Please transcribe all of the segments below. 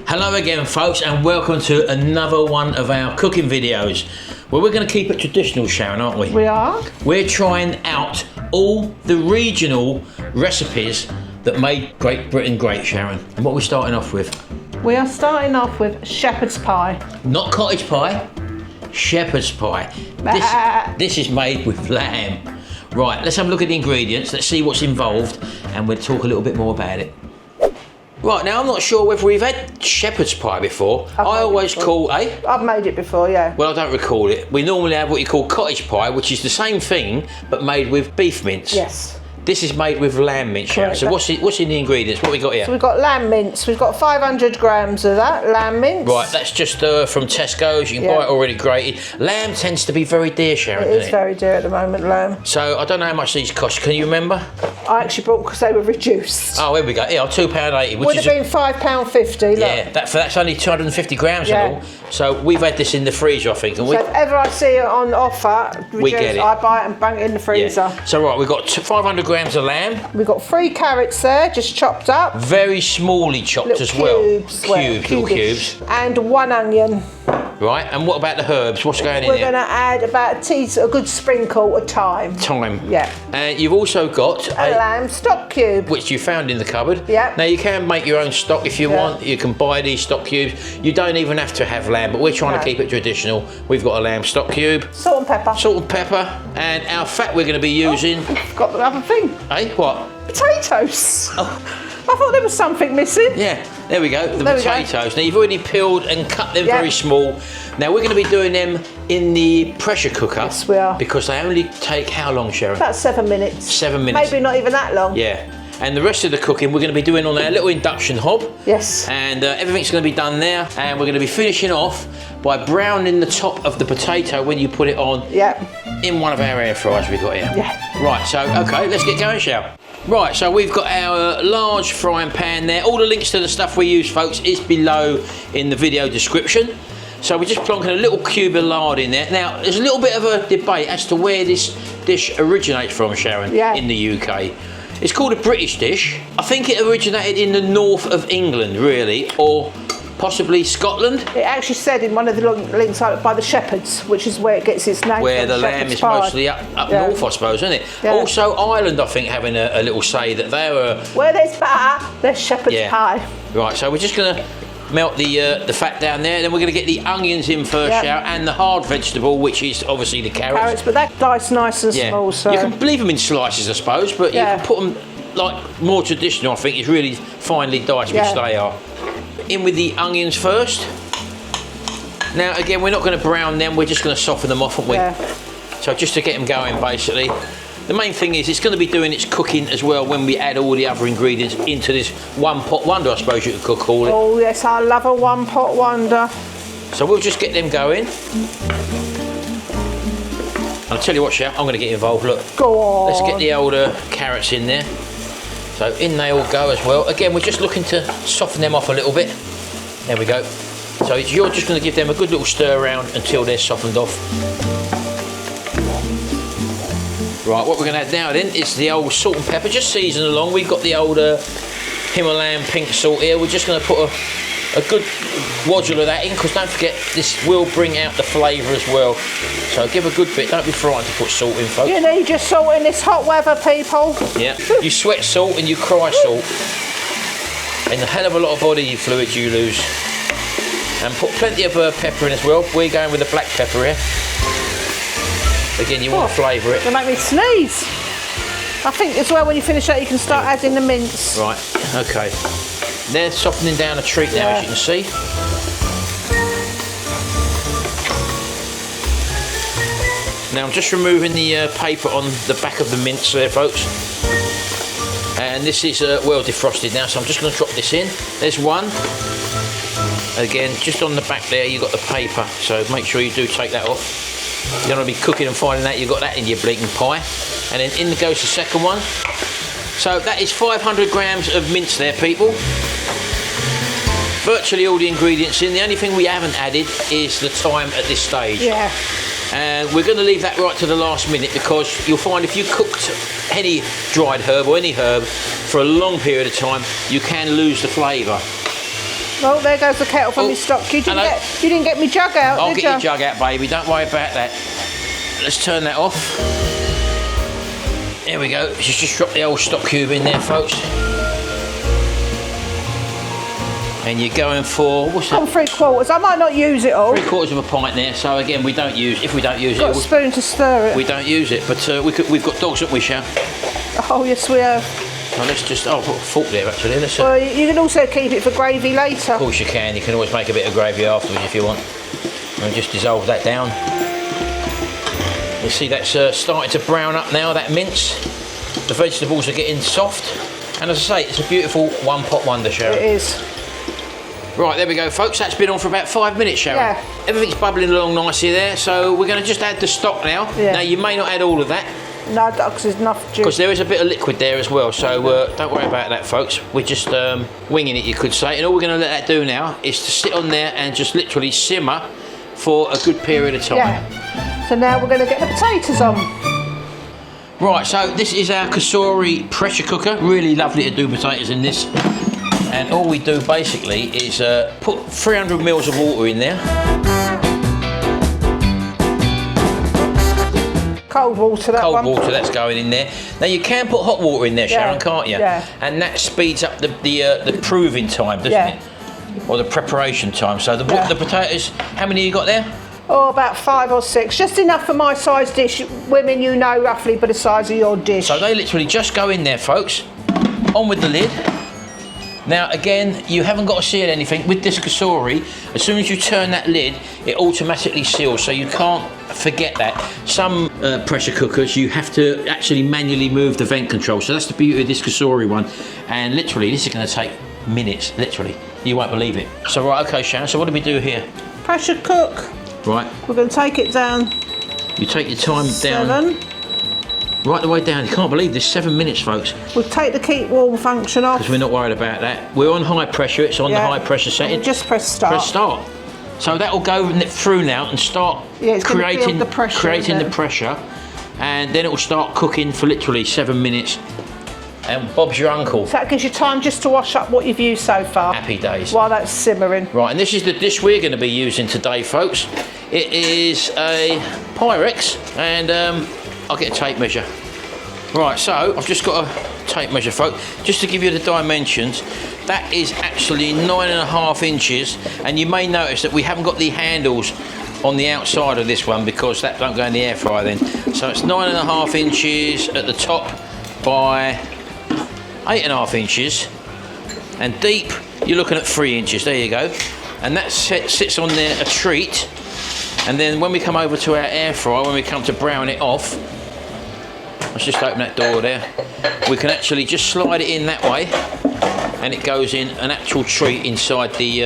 Hello again folks, and welcome to another one of our cooking videos. Well, we're going to keep it traditional, Sharon, aren't we? We are. We're trying out all the regional recipes that made Great Britain great, Sharon. And what are we starting off with? We are starting off with shepherd's pie. Not cottage pie, shepherd's pie. This is made with lamb. Right, let's have a look at the ingredients, let's see what's involved, and we'll talk a little bit more about it. Right, now I'm not sure whether we've had shepherd's pie before. I always call, I've made it before, yeah. Well, I don't recall it. We normally have what you call cottage pie, which is the same thing, but made with beef mince. Yes. This is made with lamb mince, Sharon. So what's in the ingredients? What we got here? So we've got lamb mince. We've got 500 grams of that, lamb mince. Right, that's just from Tesco's. You can buy it already grated. Lamb tends to be very dear, Sharon, It is very dear at the moment, lamb. So I don't know how much these cost. Can you remember? I actually bought because they were reduced. Oh, here we go. Yeah, £2.80. Would have been £5.50. Yeah, that's only 250 grams and all. So we've had this in the freezer, I think. And so if ever I see it on offer, we get it. I buy it and bang it in the freezer. Yeah. So right, we've got 500 grams of lamb. We've got 3 carrots there, just chopped up. Very smallly chopped as well. Little cubes. And 1 onion. Right, and what about the herbs? What's going in We're there? going to add about a good sprinkle of thyme. Thyme. Yeah. And you've also got a lamb stock cube, which you found in the cupboard. Yeah. Now you can make your own stock if you want. You can buy these stock cubes. You don't even have to have lamb, but we're trying to keep it traditional. We've got a lamb stock cube. Salt and pepper. Salt and pepper. And our fat we're going to be using. I've got the other thing. Hey, what? Potatoes. Oh. I thought there was something missing. Yeah, there we go, the potatoes. Now you've already peeled and cut them very small. Now we're going to be doing them in the pressure cooker. Yes, we are. Because they only take how long, Sharon? About 7 minutes. 7 minutes. Maybe not even that long. Yeah. And the rest of the cooking we're going to be doing on our little induction hob. Yes. And everything's going to be done there. And we're going to be finishing off by browning the top of the potato when you put it on. In one of our air fryers we've got here. Yeah. Right, so, okay, let's get going, shall we? Right, so we've got our large frying pan there. All the links to the stuff we use, folks, is below in the video description. So we're just plonking a little cube of lard in there. Now, there's a little bit of a debate as to where this dish originates from, Sharon, in the UK. It's called a British dish. I think it originated in the north of England, really, or possibly Scotland. It actually said in one of the links by the shepherds, which is where it gets its name. Where the lamb is mostly up north, I suppose, isn't it? Yeah. Also, Ireland, I think, having a little say that they were... Where there's butter, there's shepherd's pie. Right, so we're just going to melt the fat down there, and then we're going to get the onions in first, and the hard vegetable, which is obviously the carrots. But they're diced nice and small, so... You can leave them in slices, I suppose, but you can put them, like, more traditional, I think, is really finely diced, which they are. In with the onions first. Now again, we're not going to brown them, we're just going to soften them off, aren't we? So just to get them going, basically. The main thing is it's going to be doing its cooking as well when we add all the other ingredients into this one pot wonder, I suppose you could call it. Oh yes, I love a one pot wonder. So we'll just get them going. I'll tell you what, Chef, I'm going to get involved, look. Go on. Let's get the old carrots in there. So in they all go as well. Again, we're just looking to soften them off a little bit. There we go. So you're just going to give them a good little stir around until they're softened off. Right, what we're going to add now then is the old salt and pepper, just season along. We've got the old Himalayan pink salt here. We're just going to put a good waddle of that in, because don't forget, this will bring out the flavour as well. So give a good bit, don't be frightened to put salt in, folks. You need your salt in this hot weather, people. Yeah, you sweat salt and you cry salt. And a hell of a lot of body fluids you lose. And put plenty of pepper in as well. We're going with the black pepper here. Again, you want to flavour it. It'll make me sneeze. I think as well when you finish that you can start adding the mince. Right, okay. They're softening down a treat now, as you can see. Now I'm just removing the paper on the back of the mince there, folks. And this is well defrosted now, so I'm just going to drop this in. There's one. Again, just on the back there, you've got the paper, so make sure you do take that off. You don't want to be cooking and finding out you've got that in your bleaking pie. And then in goes the second one. So that is 500 grams of mince there, people. Virtually all the ingredients in. The only thing we haven't added is the thyme at this stage. Yeah. And we're going to leave that right to the last minute, because you'll find if you cooked any dried herb or any herb for a long period of time, you can lose the flavour. Oh, there goes the kettle from your stock. You didn't get me jug out, I'll did get your jug out, baby. Don't worry about that. Let's turn that off. There we go. Just drop the old stock cube in there, folks. And you're going for, what's that? 3/4. I might not use it all. 3/4 of a pint there. So again, we don't use. If we don't use Got a spoon to stir it. we don't use it. But we've got dogs, haven't we, Sharon? Oh yes, we have. So let's just. Oh, I'll put a fork there actually. Well, you can also keep it for gravy later. Of course you can. You can always make a bit of gravy afterwards if you want. And just dissolve that down. You see that's starting to brown up now. That mince. The vegetables are getting soft. And as I say, it's a beautiful one-pot wonder, Sharon. It is. Right, there we go, folks. That's been on for about 5 minutes, Sharon. Yeah. Everything's bubbling along nicely there, so we're going to just add the stock now. Yeah. Now, you may not add all of that. No, because there's enough juice. Because there is a bit of liquid there as well, so don't worry about that, folks. We're just winging it, you could say. And all we're going to let that do now is to sit on there and just literally simmer for a good period of time. Yeah. So now we're going to get the potatoes on. Right, so this is our Kasori pressure cooker. Really lovely to do potatoes in this. And all we do basically is put 300 mils of water in there. Cold water, that one. Cold water, that's going in there. Now you can put hot water in there, Sharon, can't you? Yeah. And that speeds up the proving time, doesn't it? Or the preparation time. So the potatoes, how many you got there? Oh, about 5 or 6. Just enough for my size dish. Women, you know roughly by the size of your dish. So they literally just go in there, folks. On with the lid. Now again, you haven't got to seal anything. With this Kasori, as soon as you turn that lid, it automatically seals, so you can't forget that. Some pressure cookers, you have to actually manually move the vent control, so that's the beauty of this Kasori one. And literally, this is going to take minutes, literally. You won't believe it. So right, okay, Sharon, so what do we do here? Pressure cook. Right. We're going to take it down. You take your time 7. down. Right the way down. You can't believe this, 7 minutes, folks. We'll take the keep warm function off. Because we're not worried about that. We're on high pressure, it's on the high pressure setting. And just press start. Press start. So that will go through now and start creating the pressure. And then it will start cooking for literally 7 minutes. And Bob's your uncle. So that gives you time just to wash up what you've used so far. Happy days. While that's simmering. Right, and this is the dish we're going to be using today, folks. It is a Pyrex, and I'll get a tape measure. Right, so I've just got a tape measure, folks, just to give you the dimensions. That is actually 9.5 inches, and you may notice that we haven't got the handles on the outside of this one because that don't go in the air fryer then. So it's 9.5 inches at the top by 8.5 inches, and deep you're looking at 3 inches. There you go. And that sits on there a treat. And then when we come over to our air fryer, when we come to brown it off, let's just open that door there. We can actually just slide it in that way, and it goes in an actual treat inside the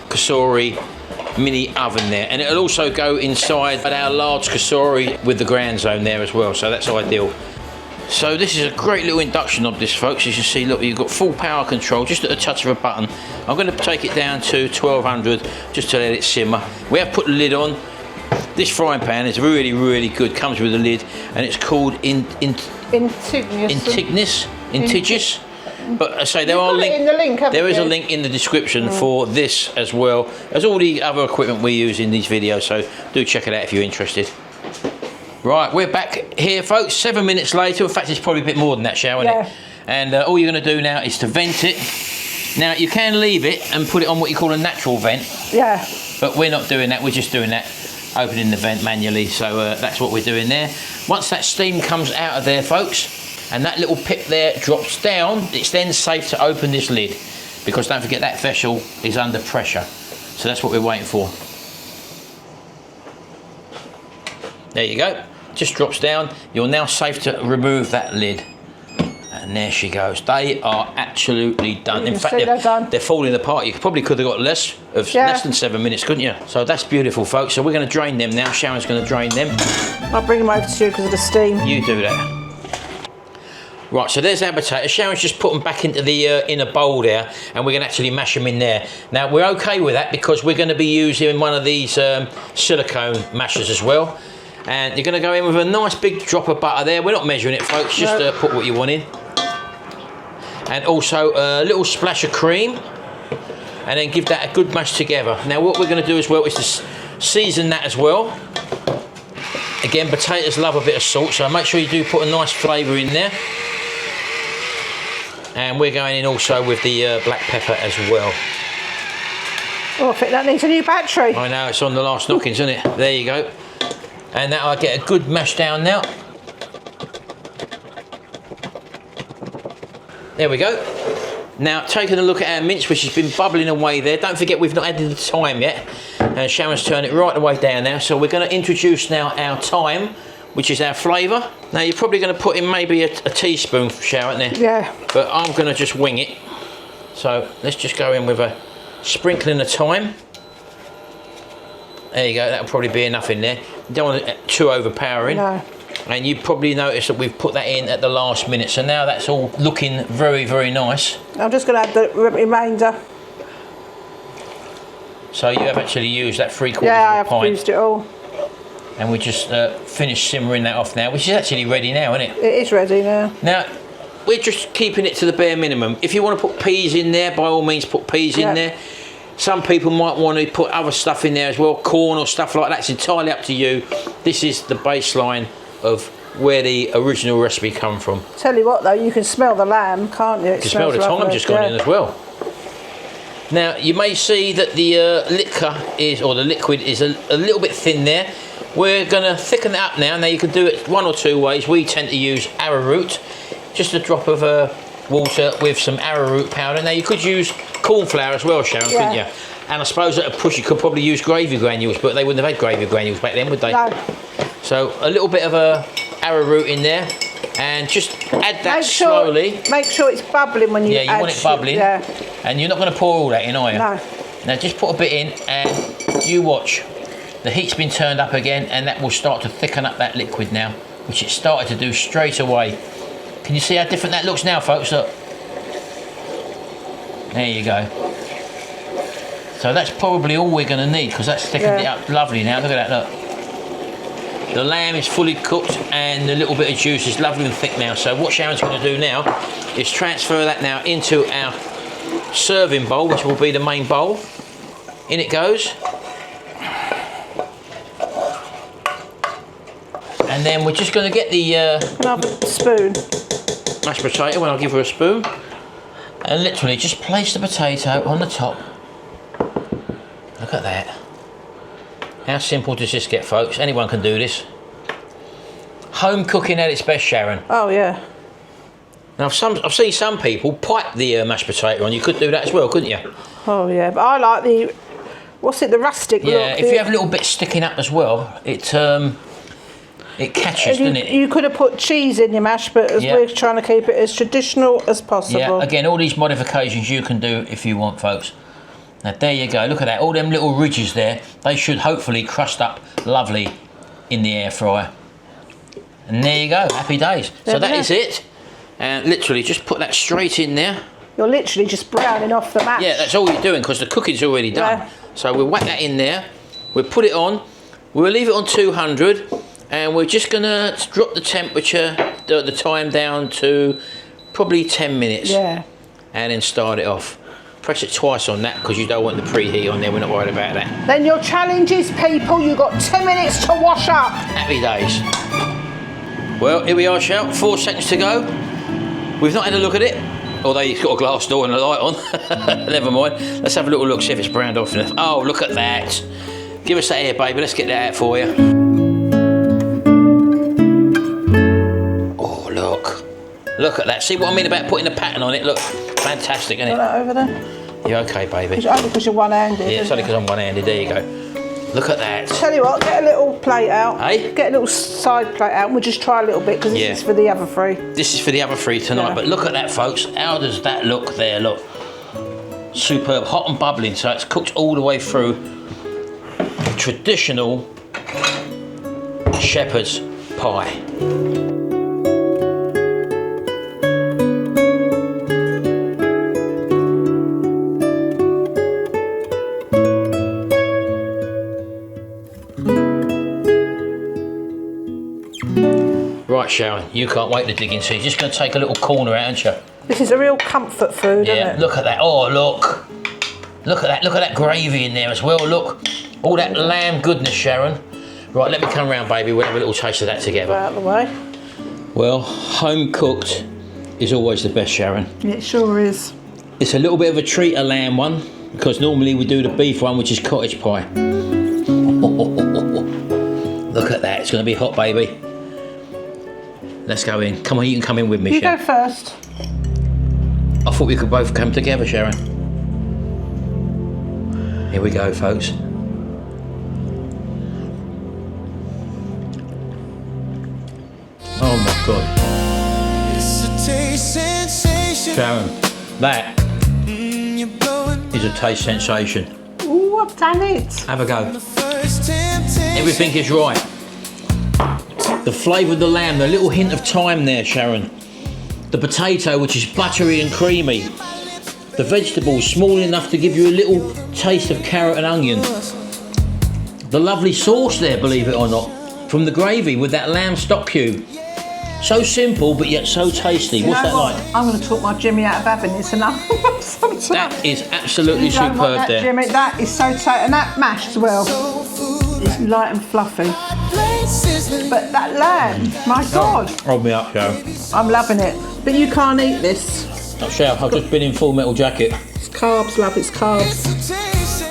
Kasori mini oven there. And it'll also go inside our large Kasori with the ground zone there as well, so that's ideal. So this is a great little induction of this, folks. As you see, look, you've got full power control just at the touch of a button. I'm going to take it down to 1200 just to let it simmer. We have put the lid on. This frying pan is really, really good. Comes with a lid, and it's called Intigus. But I say there is a link in the description for this as well as all the other equipment we use in these videos. So do check it out if you're interested. Right, we're back here, folks. 7 minutes later. In fact, it's probably a bit more than that, isn't it? And all you're going to do now is to vent it. Now you can leave it and put it on what you call a natural vent. Yeah. But we're not doing that. We're just doing that, opening the vent manually. So that's what we're doing there. Once that steam comes out of there, folks, and that little pip there drops down, it's then safe to open this lid, because don't forget that vessel is under pressure. So that's what we're waiting for. There you go. Just drops down. You're now safe to remove that lid. And there she goes. They are absolutely done. In fact, they're falling apart. You probably could have got less than 7 minutes, couldn't you? So that's beautiful, folks. So we're going to drain them now. Sharon's going to drain them. I'll bring them over to you because of the steam. You do that. Right, so there's our potatoes. Sharon's just put them back into the in a bowl there, and we're going to actually mash them in there. Now, we're okay with that because we're going to be using one of these silicone mashers as well. And you're going to go in with a nice big drop of butter there. We're not measuring it, folks. Just put what you want in. And also a little splash of cream. and then give that a good mash together. Now what we're going to do as well is to season that as well. Again, potatoes love a bit of salt, so make sure you do put a nice flavour in there. And we're going in also with the black pepper as well. Oh, I think that needs a new battery. I know, it's on the last knockings, isn't it? There you go. And that I get a good mash down now. There we go. Now, taking a look at our mince, which has been bubbling away there. Don't forget, we've not added the thyme yet. And Sharon's turned it right the way down now. So we're going to introduce now our thyme, which is our flavour. Now, you're probably going to put in maybe a teaspoon, Sharon, there. Yeah. But I'm going to just wing it. So let's just go in with a sprinkling of thyme. There you go, that'll probably be enough in there. You don't want it too overpowering. No. And you probably noticed that we've put that in at the last minute. So now that's all looking very, very nice. I'm just going to add the remainder. So you have actually used that 3/4 Yeah, of a pint. I've used it all. And we just finished simmering that off now, which is actually ready now, isn't it? It is ready now. Now, we're just keeping it to the bare minimum. If you want to put peas in there, by all means put peas in there. Some people might want to put other stuff in there as well, corn or stuff like that. It's entirely up to you. This is the baseline of where the original recipe come from. Tell you what though, you can smell the lamb, can't you? You can smell the thyme just gone in as well. Now you may see that the liquor is, or the liquid is a little bit thin there. We're going to thicken it up now. Now you can do it one or two ways. We tend to use arrowroot, just a drop of water with some arrowroot powder. Now you could use corn flour as well, Sharon, couldn't you? And I suppose at a push you could probably use gravy granules, but they wouldn't have had gravy granules back then, would they? No. So a little bit of arrowroot in there, and just add that slowly. Make sure it's bubbling when you add. Yeah, you want it bubbling. Yeah. And you're not going to pour all that in, are you? No. Now just put a bit in, and you watch. The heat's been turned up again, and that will start to thicken up that liquid now, which it started to do straight away. Can you see how different that looks now, folks? Look. There you go. So that's probably all we're going to need, because that's thickened it up lovely now. Look at that, look. The lamb is fully cooked, and the little bit of juice is lovely and thick now. So what Sharon's going to do now is transfer that now into our serving bowl, which will be the main bowl. In it goes. And then we're just going to get the another spoon. Mashed potato, and I'll give her a spoon. And literally just place the potato on the top. Look at that. How simple does this get, folks? Anyone can do this. Home cooking at its best, Sharon. Oh yeah. Now I've seen some people pipe the mashed potato on. You could do that as well, couldn't you? Oh yeah, but I like the, what's it, the rustic look. Yeah, if you have little bits sticking up as well, it catches, doesn't it? You could have put cheese in your mash, but we're trying to keep it as traditional as possible. Yeah, again, all these modifications you can do if you want, folks. Now, there you go. Look at that. All them little ridges there, they should hopefully crust up lovely in the air fryer. And there you go. Happy days. So that is it. And literally just put that straight in there. You're literally just browning off the mash. Yeah, that's all you're doing, because the cooking's already done. Yeah. So we'll whack that in there. We'll put it on. We'll leave it on 200. And we're just going to drop the temperature, the time down to probably 10 minutes. Yeah. And then start it off. Press it twice on that, because you don't want the preheat on there. We're not worried about that. Then your challenge is, people, you've got 10 minutes to wash up. Happy days. Well, here we are, Shell. 4 seconds to go. We've not had a look at it, although you've got a glass door and a light on. Never mind. Let's have a little look, see if it's browned off enough. Oh, look at that. Give us that here, baby. Let's get that out for you. Oh, look. Look at that. See what I mean about putting a pattern on it? Look, fantastic, isn't it? Put that over there. You okay, baby? It's only because you're one-handed. Yeah, it's only because I'm one-handed. There you go. Look at that. Tell you what, get a little plate out. Hey? Get a little side plate out, and we'll just try a little bit, because this is for the other three. This is for the other three tonight, but look at that, folks. How does that look there? Look. Superb. Hot and bubbling, so it's cooked all the way through. Traditional shepherd's pie. Right, Sharon, you can't wait to dig in, so you're just going to take a little corner out, aren't you? This is a real comfort food, isn't it? Look at that. Oh, look. Look at that gravy in there as well, look. All that lamb goodness, Sharon. Right, let me come round, baby, we'll have a little taste of that together. Out of the way. Well, home cooked is always the best, Sharon. It sure is. It's a little bit of a treat, a lamb one, because normally we do the beef one, which is cottage pie. Look at that, it's going to be hot, baby. Let's go in. Come on, you can come in with me, Sharon. You go first. I thought we could both come together, Sharon. Here we go, folks. Oh my God. Sharon, that is a taste sensation. Ooh, I've done it. Have a go. Everything is right. The flavour of the lamb, the little hint of thyme there, Sharon. The potato, which is buttery and creamy. The vegetables, small enough to give you a little taste of carrot and onion. The lovely sauce there, believe it or not, from the gravy with that lamb stock cube. So simple, but yet so tasty. What's that like? I'm going to talk my Jimmy out of having this enough. That is absolutely superb there. Jimmy, that is so tight, and that mash as well. It's light and fluffy. But that lamb, my God. Hold me up, Joe. I'm loving it. But you can't eat this. Oh, Shell, I've just been in Full Metal Jacket. It's carbs, love, it's carbs.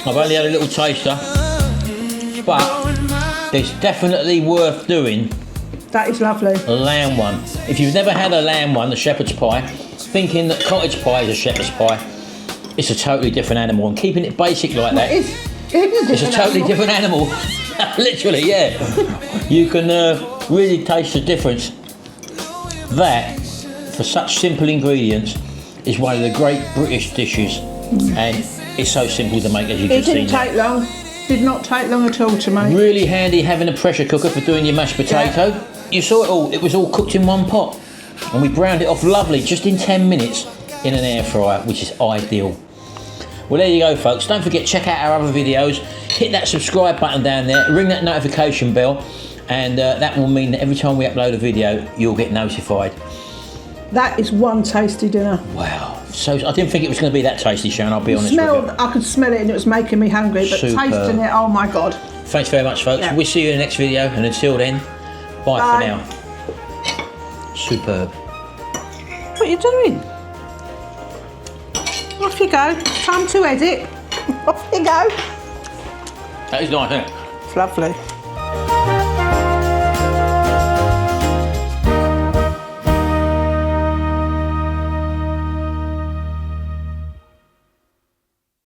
I've only had a little taster, but it's definitely worth doing. That is lovely. A lamb one. If you've never had a lamb one, the shepherd's pie, thinking that cottage pie is a shepherd's pie, it's a totally different animal. And keeping it basic like that, it's a totally different animal. Literally, yeah. You can really taste the difference. That, for such simple ingredients, is one of the great British dishes, and it's so simple to make, as you just seen. It didn't take long. Did not take long at all to make. Really handy having a pressure cooker for doing your mashed potato. Yeah. You saw it all. It was all cooked in one pot, and we browned it off lovely, just in 10 minutes in an air fryer, which is ideal. Well, there you go, folks. Don't forget, check out our other videos. Hit that subscribe button down there. Ring that notification bell, and that will mean that every time we upload a video, you'll get notified. That is one tasty dinner. Wow. So I didn't think it was going to be that tasty, Sharon, I'll be honest with you. I could smell it and it was making me hungry, but tasting it, oh my God. Thanks very much, folks. Yeah. We'll see you in the next video, and until then, bye for now. Superb. What are you doing? Off you go. Time to edit. Off you go. That is nice, isn't it? It's lovely.